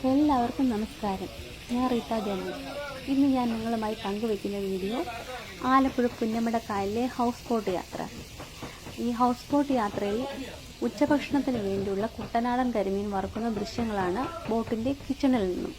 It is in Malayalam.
എല്ലാവർക്കും നമസ്കാരം. ഞാൻ റീത്ത ജോണി. ഇന്ന് ഞാൻ നിങ്ങളുമായി പങ്കുവയ്ക്കുന്ന വീഡിയോ ആലപ്പുഴ പുന്നമടക്കായലിലെ ഹൗസ് ബോട്ട് യാത്ര. ഈ ഹൗസ് ബോട്ട് യാത്രയിൽ ഉച്ചഭക്ഷണത്തിന് വേണ്ടിയുള്ള കുട്ടനാടൻ കരിമീൻ വറുക്കുന്ന ദൃശ്യങ്ങളാണ് ബോട്ടിൻ്റെ കിച്ചണിൽ നിന്നും.